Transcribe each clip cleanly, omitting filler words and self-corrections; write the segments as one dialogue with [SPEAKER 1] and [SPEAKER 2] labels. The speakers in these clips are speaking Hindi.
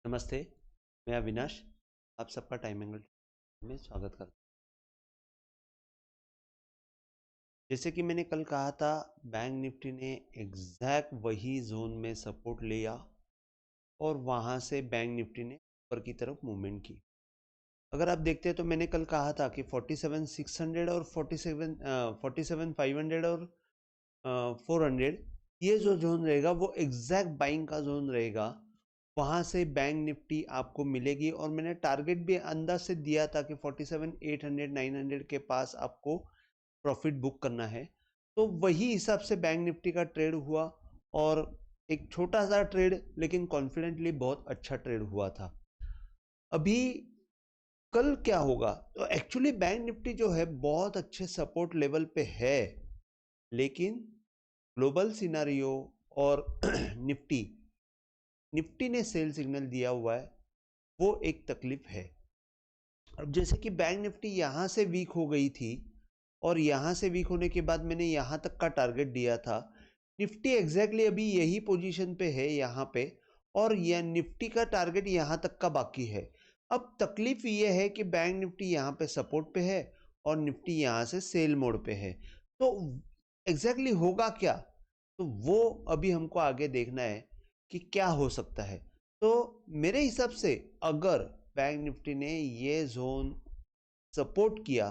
[SPEAKER 1] नमस्ते, मैं अविनाश, आप सबका टाइम एंगल में स्वागत करता हूँ। जैसे कि मैंने कल कहा था, बैंक निफ्टी ने एग्जैक्ट वही जोन में सपोर्ट लिया और वहाँ से बैंक निफ्टी ने ऊपर की तरफ मूवमेंट की। अगर आप देखते हैं तो मैंने कल कहा था कि 47,600 और 47,500 और 400, ये जो जोन रहेगा वो एग्जैक्ट बाइंग का जोन रहेगा। वहाँ से बैंक निफ्टी आपको मिलेगी और मैंने टारगेट भी अंदाज से दिया था कि 47,800 900 के पास आपको प्रॉफिट बुक करना है। तो वही हिसाब से बैंक निफ्टी का ट्रेड हुआ और एक छोटा सा ट्रेड लेकिन कॉन्फिडेंटली बहुत अच्छा ट्रेड हुआ था। अभी कल क्या होगा, तो एक्चुअली बैंक निफ्टी जो है बहुत अच्छे सपोर्ट लेवल पे है, लेकिन ग्लोबल सिनारियो और निफ्टी निफ्टी ने सेल सिग्नल दिया हुआ है, वो एक तकलीफ है। अब जैसे कि बैंक निफ्टी यहाँ से वीक हो गई थी और यहाँ से वीक होने के बाद मैंने यहाँ तक का टारगेट दिया था। निफ्टी एग्जैक्टली अभी यही पोजीशन पे है यहाँ पे, और यह निफ्टी का टारगेट यहाँ तक का बाकी है। अब तकलीफ ये है कि बैंक निफ्टी यहाँ पे सपोर्ट पे है और निफ्टी यहाँ से सेल मोड पे है। तो एग्जैक्टली होगा क्या, तो वो अभी हमको आगे देखना है कि क्या हो सकता है। तो मेरे हिसाब से अगर बैंक निफ्टी ने ये जोन सपोर्ट किया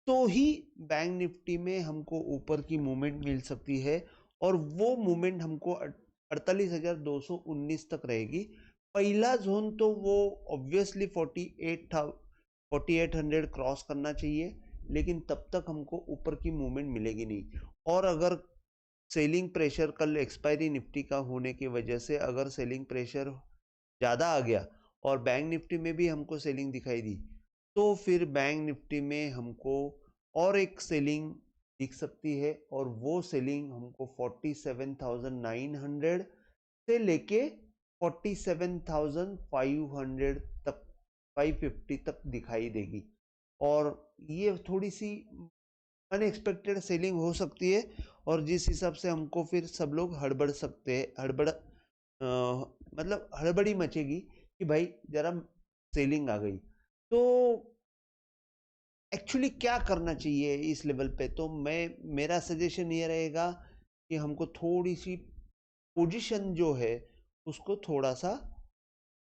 [SPEAKER 1] तो ही बैंक निफ्टी में हमको ऊपर की मूवमेंट मिल सकती है, और वो मूवमेंट हमको 48,219 तक रहेगी। पहला जोन तो वो ऑब्वियसली 4800 क्रॉस करना चाहिए, लेकिन तब तक हमको ऊपर की मूवमेंट मिलेगी नहीं। और अगर सेलिंग प्रेशर कल एक्सपायरी निफ्टी का होने की वजह से अगर सेलिंग प्रेशर ज़्यादा आ गया और बैंक निफ्टी में भी हमको सेलिंग दिखाई दी, तो फिर बैंक निफ्टी में हमको और एक सेलिंग दिख सकती है, और वो सेलिंग हमको 47,900 से लेके 47,500 तक, 550 तक दिखाई देगी। और ये थोड़ी सी अनएक्सपेक्टेड सेलिंग हो सकती है, और जिस हिसाब से हमको फिर सब लोग हड़बड़ सकते हैं, मतलब हड़बड़ी मचेगी कि भाई जरा सेलिंग आ गई। तो एक्चुअली क्या करना चाहिए इस लेवल पे, तो मेरा सजेशन ये रहेगा कि हमको थोड़ी सी पोजीशन जो है उसको थोड़ा सा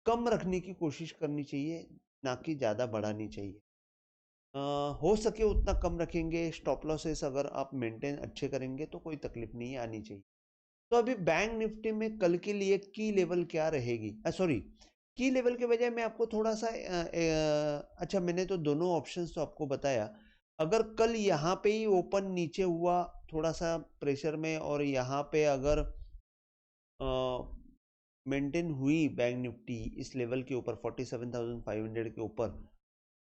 [SPEAKER 1] कम रखने की कोशिश करनी चाहिए, ना कि ज़्यादा बढ़ानी चाहिए। हो सके उतना कम रखेंगे। स्टॉप लॉसेस अगर आप मेंटेन अच्छे करेंगे तो कोई तकलीफ नहीं आनी चाहिए। तो अभी बैंक निफ्टी में कल के लिए की लेवल क्या रहेगी, सॉरी, की लेवल के बजाय मैं आपको थोड़ा सा अच्छा, मैंने तो दोनों ऑप्शंस तो आपको बताया। अगर कल यहाँ पे ही ओपन नीचे हुआ थोड़ा सा प्रेशर में, और यहाँ पे अगर मेंटेन हुई बैंक निफ्टी इस लेवल के ऊपर 47,500 के ऊपर,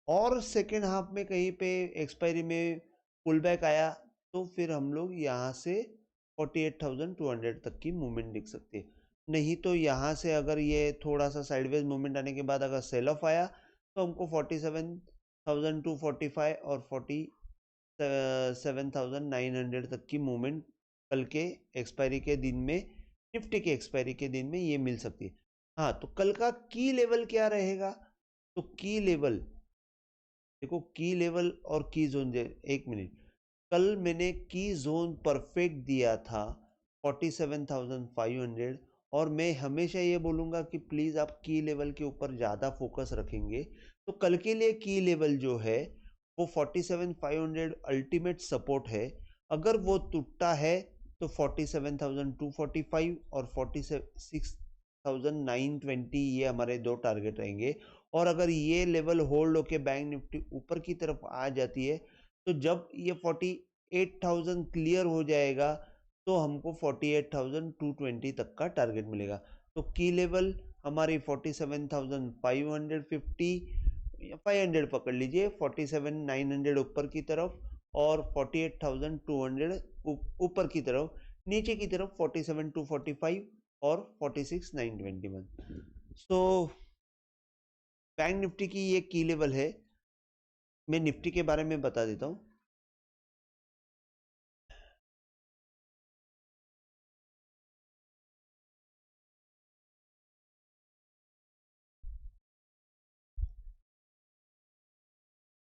[SPEAKER 1] और सेकेंड हाफ में कहीं पे एक्सपायरी में पुल बैक आया, तो फिर हम लोग यहाँ से 48,200 तक की मूवमेंट देख सकते हैं। नहीं तो यहाँ से अगर ये थोड़ा सा साइडवेज मूवमेंट आने के बाद अगर सेल ऑफ आया, तो हमको 47,245 और 47,900 तक की मूवमेंट कल के एक्सपायरी के दिन में, निफ्टी के एक्सपायरी के दिन में ये मिल सकती है। हाँ, तो कल का की लेवल क्या रहेगा, तो की लेवल देखो, की लेवल और की जोन, एक मिनट, कल मैंने की जोन परफेक्ट दिया था 47,500, और मैं हमेशा ये बोलूँगा कि प्लीज़ आप की लेवल के ऊपर ज़्यादा फोकस रखेंगे। तो कल के लिए की लेवल जो है वो 47,500 अल्टीमेट सपोर्ट है। अगर वो टूटता है तो 47,245 और 46,920 ये हमारे दो टारगेट रहेंगे। और अगर ये लेवल होल्ड होके बैंक निफ्टी ऊपर की तरफ आ जाती है, तो जब ये 48,000 क्लियर हो जाएगा, तो हमको 48,220 तक का टारगेट मिलेगा। तो की लेवल हमारी 47,550, 500 पकड़ लीजिए, 47,900 ऊपर की तरफ, और 48,200 ऊपर की तरफ, नीचे की तरफ 47,245 और 46,921। सो बैंक निफ्टी की ये की लेवल है। मैं निफ्टी के बारे में बता देता हूँ।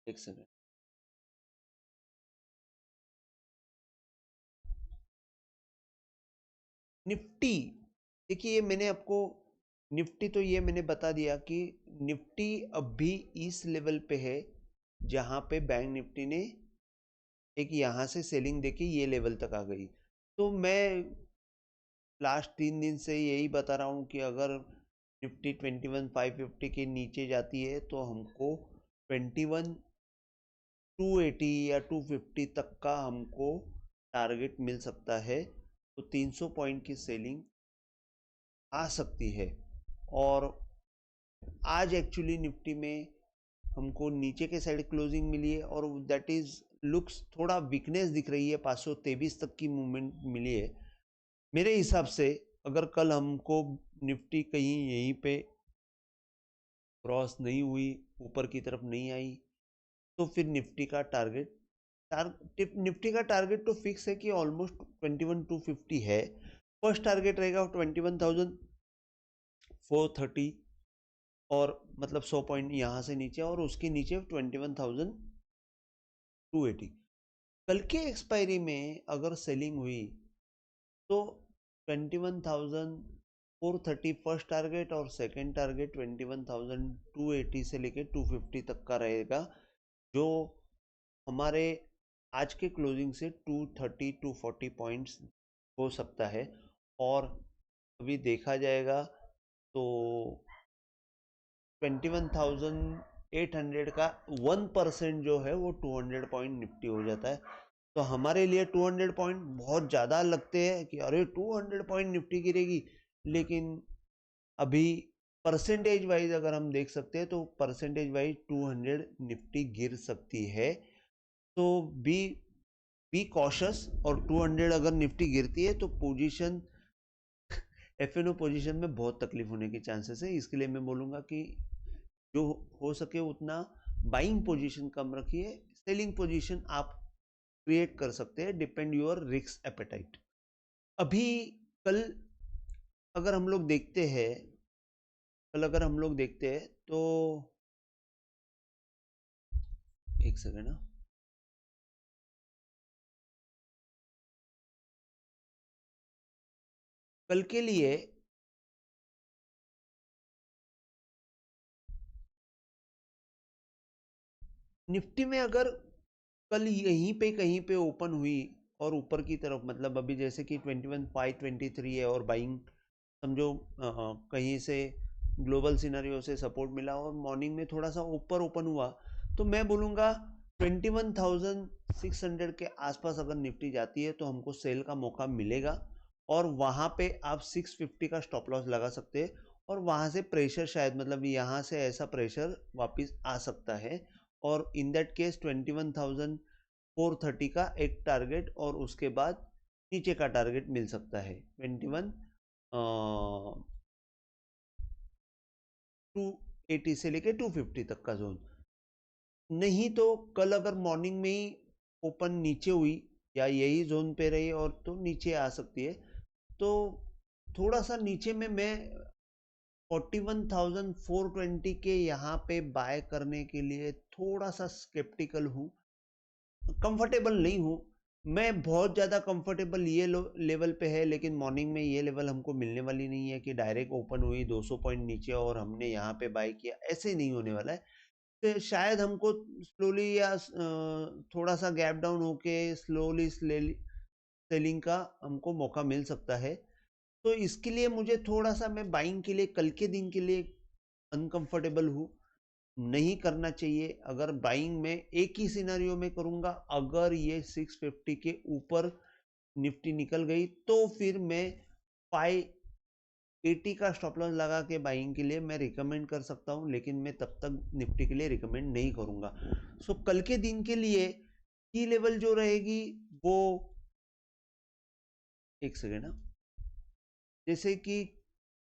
[SPEAKER 1] एक सेकंड। निफ्टी, देखिए ये मैंने आपको निफ्टी तो ये मैंने बता दिया कि निफ्टी अभी इस लेवल पे है जहां पे बैंक निफ्टी ने एक यहाँ से सेलिंग देके ये लेवल तक आ गई। तो मैं लास्ट 3 दिन से यही बता रहा हूँ कि अगर निफ्टी 21,550 के नीचे जाती है तो हमको 21,280 या 250 तक का हमको टारगेट मिल सकता है। तो 300 पॉइंट की सेलिंग आ सकती है। और आज एक्चुअली निफ्टी में हमको नीचे के साइड क्लोजिंग मिली है और दैट इज लुक्स थोड़ा वीकनेस दिख रही है, 523 तक की मूवमेंट मिली है मेरे हिसाब से। अगर कल हमको निफ्टी कहीं यहीं पे क्रॉस नहीं हुई, ऊपर की तरफ नहीं आई, तो फिर निफ्टी का निफ्टी का टारगेट तो फिक्स है कि ऑलमोस्ट 21,250 है। फर्स्ट टारगेट रहेगा 21,430 और मतलब 100 पॉइंट यहाँ से नीचे और उसके नीचे 21,280। कल के एक्सपायरी में अगर सेलिंग हुई तो 21,430 फर्स्ट टारगेट और सेकंड टारगेट 21,280 से लेके 250 तक का रहेगा, जो हमारे आज के क्लोजिंग से 230-240 पॉइंट्स हो सकता है। और अभी देखा जाएगा तो 21,800 का 1% जो है वो 200 पॉइंट निफ्टी हो जाता है। तो हमारे लिए 200 पॉइंट बहुत ज़्यादा लगते हैं कि अरे 200 पॉइंट निफ्टी गिरेगी, लेकिन अभी परसेंटेज वाइज अगर हम देख सकते हैं तो परसेंटेज वाइज 200 निफ्टी गिर सकती है। तो बी कॉशस, और 200 अगर निफ्टी गिरती है तो पोजीशन एफएनओ पोजीशन में बहुत तकलीफ होने के चांसेस है। इसके लिए मैं बोलूँगा कि जो हो सके उतना बाइंग पोजीशन कम रखिए, सेलिंग पोजीशन आप क्रिएट कर सकते हैं, डिपेंड योर रिस्क एपेटाइट। अभी कल अगर हम लोग देखते हैं तो एक सेकेंड ना, कल के लिए निफ्टी में अगर कल यहीं पे कहीं पे ओपन हुई और ऊपर की तरफ, मतलब अभी जैसे कि 21,523 है और बाइंग समझो कहीं से ग्लोबल सिनेरियो से सपोर्ट मिला और मॉर्निंग में थोड़ा सा ऊपर ओपन हुआ, तो मैं बोलूँगा 21,600 के आसपास अगर निफ्टी जाती है तो हमको सेल का मौका मिलेगा और वहाँ पे आप 650 का स्टॉप लॉस लगा सकते हैं और वहाँ से प्रेशर शायद, मतलब यहाँ से ऐसा प्रेशर वापस आ सकता है और इन दैट केस 21,430 का एक टारगेट और उसके बाद नीचे का टारगेट मिल सकता है 280 से लेके 250 तक का जोन। नहीं तो कल अगर मॉर्निंग में ही ओपन नीचे हुई या यही जोन पे रही और तो नीचे आ सकती है। तो थोड़ा सा नीचे में मैं 41,420 के यहाँ पे बाय करने के लिए थोड़ा सा स्केप्टिकल हूँ, कंफर्टेबल नहीं हूँ। मैं बहुत ज़्यादा कंफर्टेबल ये लेवल पे है, लेकिन मॉर्निंग में ये लेवल हमको मिलने वाली नहीं है कि डायरेक्ट ओपन हुई 200 पॉइंट नीचे और हमने यहाँ पे बाय किया, ऐसे नहीं होने वाला है। तो शायद हमको स्लोली या थोड़ा सा गैप डाउन होके स्लोली सेलिंग का हमको मौका मिल सकता है। तो इसके लिए मुझे थोड़ा सा, मैं बाइंग के लिए कल के दिन के लिए अनकंफर्टेबल हूँ, नहीं करना चाहिए। अगर बाइंग में एक ही सिनेरियो में करूंगा, अगर ये 650 के ऊपर निफ्टी निकल गई तो फिर मैं 580 का स्टॉप लॉस लगा के बाइंग के लिए मैं रिकमेंड कर सकता हूं, लेकिन मैं तब तक निफ्टी के लिए रिकमेंड नहीं करूंगा। सो कल के दिन के लिए की लेवल जो रहेगी वो, एक सेकेंड ना, जैसे कि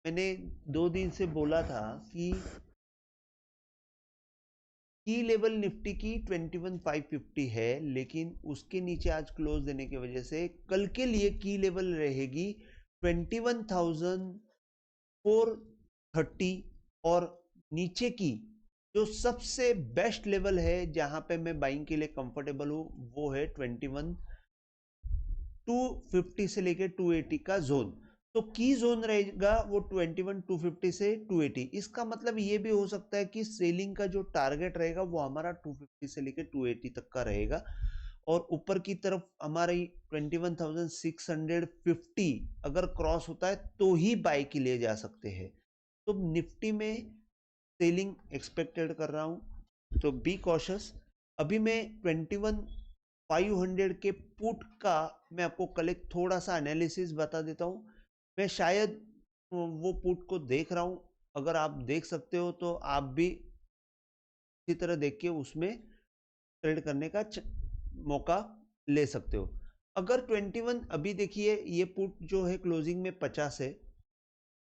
[SPEAKER 1] मैंने 2 दिन से बोला था कि की लेवल निफ्टी की 21,550 है, लेकिन उसके नीचे आज क्लोज देने की वजह से कल के लिए की लेवल रहेगी 21,430 और नीचे की जो सबसे बेस्ट लेवल है जहां पे मैं बाइंग के लिए कंफर्टेबल हूं वो है 21,250 से लेके 280 का जोन। तो की जोन रहेगा वो 21,250 से 280। इसका मतलब ये भी हो सकता है कि सेलिंग का जो टारगेट रहेगा वो हमारा 250 से लेके 280 तक का रहेगा, और ऊपर की तरफ हमारी 21,650 अगर क्रॉस होता है तो ही बाय के लिए जा सकते हैं। तो निफ्टी में सेलिंग एक्सपेक्टेड कर रहा हूं, तो बी कॉशियस। अभी मैं 21,500 के पुट का मैं आपको कल एक थोड़ा सा एनालिसिस बता देता हूं। मैं शायद वो पुट को देख रहा हूं, अगर आप देख सकते हो तो आप भी इसी तरह देख के उसमें ट्रेड करने का मौका ले सकते हो। अगर 21 अभी देखिए ये पुट जो है क्लोजिंग में 50 है,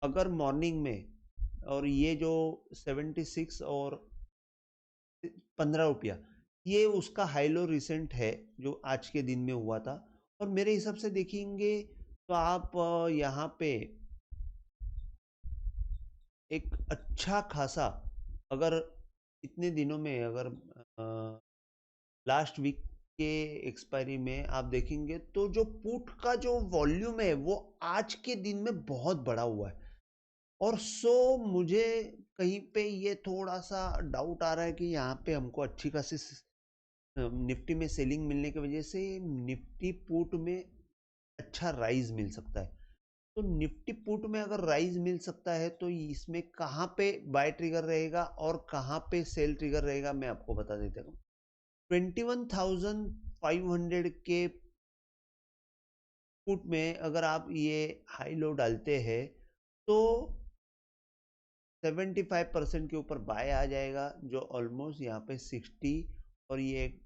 [SPEAKER 1] अगर मॉर्निंग में, और ये जो 76 और 15 रुपया ये उसका हाई लो रिसेंट है जो आज के दिन में हुआ था। और मेरे हिसाब से देखेंगे तो आप यहाँ पे एक अच्छा खासा, अगर इतने दिनों में, अगर लास्ट वीक के एक्सपायरी में आप देखेंगे तो जो पुट का जो वॉल्यूम है वो आज के दिन में बहुत बड़ा हुआ है। और सो मुझे कहीं पे ये थोड़ा सा डाउट आ रहा है कि यहाँ पे हमको अच्छी खासी निफ्टी में सेलिंग मिलने की वजह से निफ्टी पुट में अच्छा राइज मिल सकता है। तो निफ्टी पुट में अगर राइज मिल सकता है तो इसमें कहाँ पे बाय ट्रिगर रहेगा और कहाँ पे सेल ट्रिगर रहेगा मैं आपको बता देता हूँ। 21,500 के पुट में अगर आप ये हाई लो डालते हैं तो 75% के ऊपर बाय आ जाएगा, जो ऑलमोस्ट यहाँ पे 60 और ये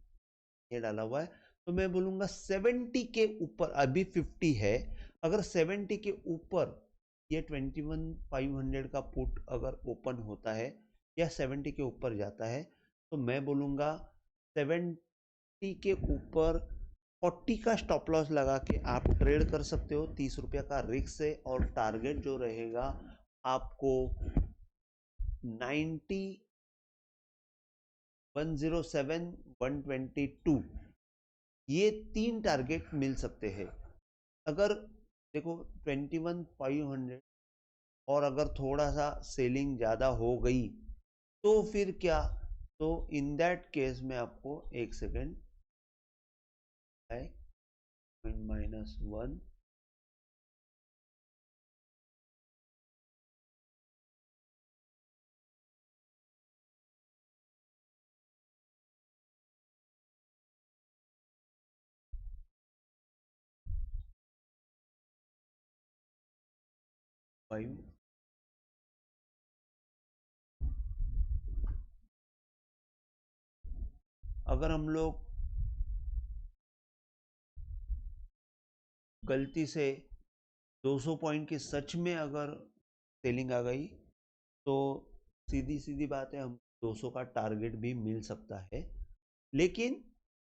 [SPEAKER 1] डाला हुआ है। तो मैं बोलूँगा 70 के ऊपर, अभी 50 है, अगर 70 के ऊपर ये 21,500 का पुट अगर ओपन होता है या 70 के ऊपर जाता है तो मैं बोलूँगा 70 के ऊपर 40 का स्टॉप लॉस लगा के आप ट्रेड कर सकते हो। 30 रुपया का रिस्क है, और टारगेट जो रहेगा आपको 90, 107, 122, ये 3 टारगेट मिल सकते हैं। अगर देखो 21,500 और अगर थोड़ा सा सेलिंग ज़्यादा हो गई तो फिर क्या, तो इन दैट केस में आपको एक सेकेंड -1 5, अगर हम लोग गलती से 200 पॉइंट की सच में अगर सेलिंग आ गई तो सीधी सीधी बात है, हम 200 का टारगेट भी मिल सकता है। लेकिन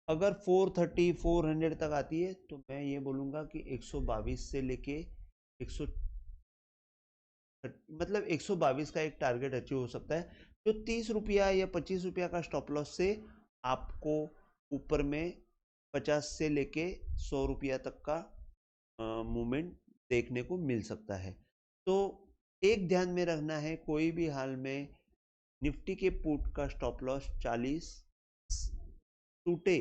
[SPEAKER 1] अगर 430 400 तक आती है तो मैं ये बोलूँगा कि 122 से लेके 100, मतलब 122 का एक टारगेट अचीव हो सकता है, जो 30 रुपया या 25 रुपया का स्टॉप लॉस से आपको ऊपर में 50 से लेके 100 रुपया तक का मूवमेंट देखने को मिल सकता है। तो एक ध्यान में रखना है, कोई भी हाल में निफ्टी के पुट का स्टॉप लॉस 40 टूटे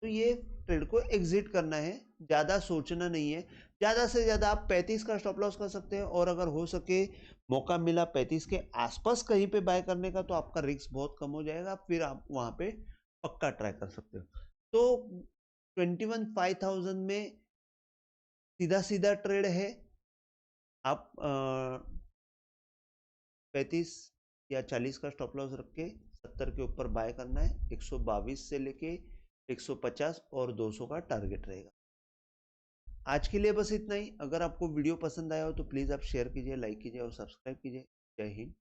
[SPEAKER 1] तो ये ट्रेड को एग्जिट करना है, ज़्यादा सोचना नहीं है। ज़्यादा से ज़्यादा आप 35 का स्टॉप लॉस कर सकते हैं, और अगर हो सके मौका मिला 35 के आसपास कहीं पे बाय करने का तो आपका रिस्क बहुत कम हो जाएगा, फिर आप वहाँ पे पक्का ट्राई कर सकते हो। तो 21,500 में सीधा सीधा ट्रेड है, आप 35 या 40 का स्टॉप लॉस रख के 70 के ऊपर बाय करना है। 122 से लेके 150 और 200 का टारगेट रहेगा। आज के लिए बस इतना ही। अगर आपको वीडियो पसंद आया हो तो प्लीज़ आप शेयर कीजिए, लाइक कीजिए और सब्सक्राइब कीजिए। जय हिंद।